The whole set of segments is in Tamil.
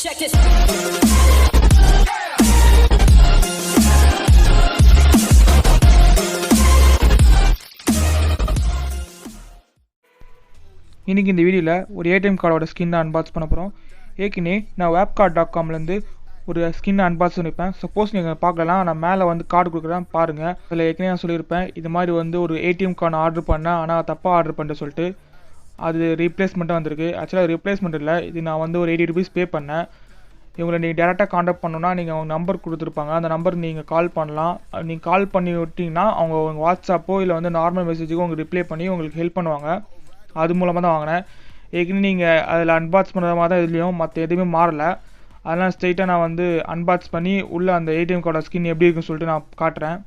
Check it. இன்றைக்கி இந்த வீடியோவில் ஒரு ஏடிஎம் கார்டோட ஸ்கின்னை அன்பாக்ஸ் பண்ண போகிறோம். ஏற்கனவே நான் wrapcart.comலேருந்து ஒரு ஸ்கின் அன்பாக்ஸ் பண்ணியிருப்பேன். சப்போஸ் நீங்கள் பார்க்கலாம், நான் மேலே வந்து கார்டு கொடுக்குறேன் பாருங்கள். அதில் ஏற்கனவே நான் சொல்லியிருப்பேன், இது மாதிரி வந்து ஒரு ஏடிஎம் கார்டு ஆர்டர் பண்ணேன், ஆனால் தப்பாக ஆர்டர் பண்ணிட்டு சொல்லிட்டு அது ரீப்ளேஸ்மெண்ட்டாக வந்திருக்கு. ஆக்சுவலாக ரீப்ளேஸ்மெண்ட் இல்லை, இது நான் வந்து ஒரு 80 rupees பே பண்ணேன். இவங்களை நீங்கள் டேரெக்டாக காண்டாக்ட் பண்ணணுன்னா நீங்கள் அவங்க நம்பர் கொடுத்துருப்பாங்க, அந்த நம்பருக்கு நீங்கள் கால் பண்ணலாம். நீங்கள் கால் பண்ணி விட்டிங்கன்னா அவங்க உங்கள் வாட்ஸ்அப்போ இல்லை வந்து நார்மல் மெசேஜுக்கோ உங்களுக்கு ரிப்ளை பண்ணி உங்களுக்கு ஹெல்ப் பண்ணுவாங்க. அது மூலமாக தான் வாங்கினேன். ஏற்கனவே நீங்கள் அதில் அன்பாக்ஸ் பண்ணுற மாதிரி தான் இதுலேயும் மற்ற எதுவுமே மாறலை. அதெல்லாம் ஸ்ட்ரெயிட்டாக நான் வந்து அன்பாக்ஸ் பண்ணி உள்ளே அந்த ஏடிஎம் கார்டோட ஸ்கின் எப்படி இருக்குன்னு சொல்லிட்டு நான் காட்டுறேன்.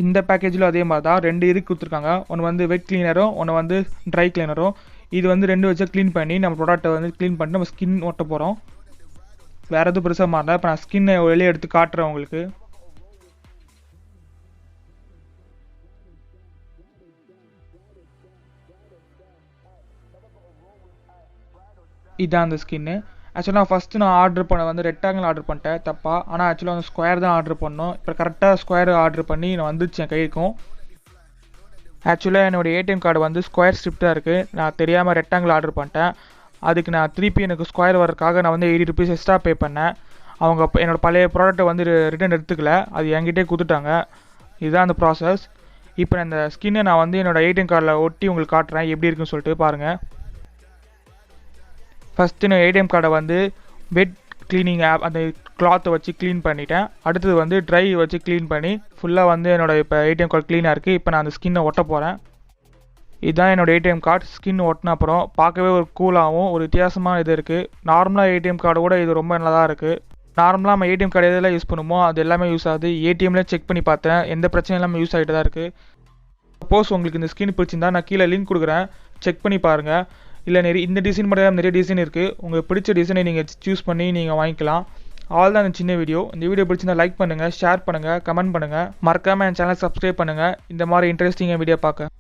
இந்த பேக்கேஜில் அதே மாதிரி தான் 2 இது கொடுத்துருக்காங்க. ஒன்று வந்து வெட் கிளீனரும், ஒன்று வந்து ட்ரை கிளீனரும். இது வந்து 2 வச்சு க்ளீன் பண்ணி நம்ம ப்ராடக்ட்டை வந்து க்ளீன் பண்ணிட்டு நம்ம ஸ்கின் ஒட்ட போகிறோம். வேறு எதுவும் பெருசாக மாறல. இப்போ நான் ஸ்கின்னை வெளியே எடுத்து காட்டுறேன் உங்களுக்கு. இதுதான் அந்த ஸ்கின்னு. ஆக்சுவலாக ஃபஸ்ட்டு நான் ஆர்டர் பண்ண வந்து ரெக்டாங்கிள் ஆர்டர் பண்ணிட்டேன் தப்பாக. ஆனால் ஆக்சுவலாக வந்து ஸ்கொயர் தான் ஆர்டர் பண்ணோம். இப்போ கரெக்டாக ஸ்கொயர் ஆர்டர் பண்ணி நான் வந்துச்சு என் கைக்கும். ஆக்சுவலாக என்னோடய ஏடிஎம் கார்டு வந்து ஸ்கொயர் ஸ்ட்ரிப்டாக இருக்குது. நான் தெரியாமல் ரெக்டாங்கிள் ஆர்டர் பண்ணிட்டேன். அதுக்கு நான் திருப்பி எனக்கு ஸ்கொயர் வரதுக்காக நான் வந்து 80 rupees எக்ஸ்ட்ரா பே பண்ணேன். அவங்க என்னோடய பழைய ப்ராடக்ட்டை வந்து ரிட்டர்ன் எடுத்துக்கல, அது என்கிட்டே கொடுத்துட்டாங்க. இதுதான் அந்த ப்ராசஸ். இப்போ இந்த ஸ்கின்னை நான் வந்து என்னோடய ஏடிஎம் கார்டில் ஒட்டி உங்களுக்கு காட்டுறேன் எப்படி இருக்குன்னு சொல்லிட்டு பாருங்கள். ஃபஸ்ட்டு நான் ஏடிஎம் கார்டை வந்து வெட் க்ளீனிங் ஆப் அந்த கிளாத்தை வச்சு க்ளீன் பண்ணிட்டேன். அடுத்தது வந்து ட்ரை வச்சு க்ளீன் பண்ணி ஃபுல்லாக வந்து என்னோடய இப்போ ஏடிஎம் கார்டு க்ளீனாக இருக்குது. இப்போ நான் அந்த ஸ்கின்னை ஒட்ட போகிறேன். இதுதான் என்னோடய ஏடிஎம் கார்டு. ஸ்கின் ஒட்டின அப்புறம் பார்க்கவே ஒரு கூலாகவும் ஒரு வித்தியாசமான இது இருக்குது. நார்மலாக ஏடிஎம் கார்டு கூட இது ரொம்ப நல்லா தான் இருக்குது. நார்மலாக நம்ம ஏடிஎம் கார்டு எதெல்லாம் யூஸ் பண்ணுமோ அது எல்லாமே யூஸ் ஆகுது. ஏடிஎம்லேயே செக் பண்ணி பார்த்தேன், எந்த பிரச்சனையும் இல்லாமல் யூஸ் ஆகிட்டு தான் இருக்குது. சப்போஸ் உங்களுக்கு இந்த ஸ்கின் பிடிச்சிருந்தா நான் கீழே லிங்க் கொடுக்குறேன், செக் பண்ணி பாருங்கள். இல்லை இந்த டிசைன் மட்டும் நிறைய டிசைன் இருக்குது. உங்களுக்கு பிடிச்ச டிசைனை நீங்கள் சூஸ் பண்ணி நீங்கள் வாங்கிக்கலாம். ஆல் தான் இந்த சின்ன வீடியோ. இந்த வீடியோ பிடிச்சிருந்தா லைக் பண்ணுங்கள், ஷேர் பண்ணுங்கள், கமெண்ட் பண்ணுங்கள். மறக்காமல் என் சேனல் சப்ஸ்கிரைப் பண்ணுங்கள் இந்த மாதிரி இன்ட்ரெஸ்டிங்காக வீடியோ பார்க்க.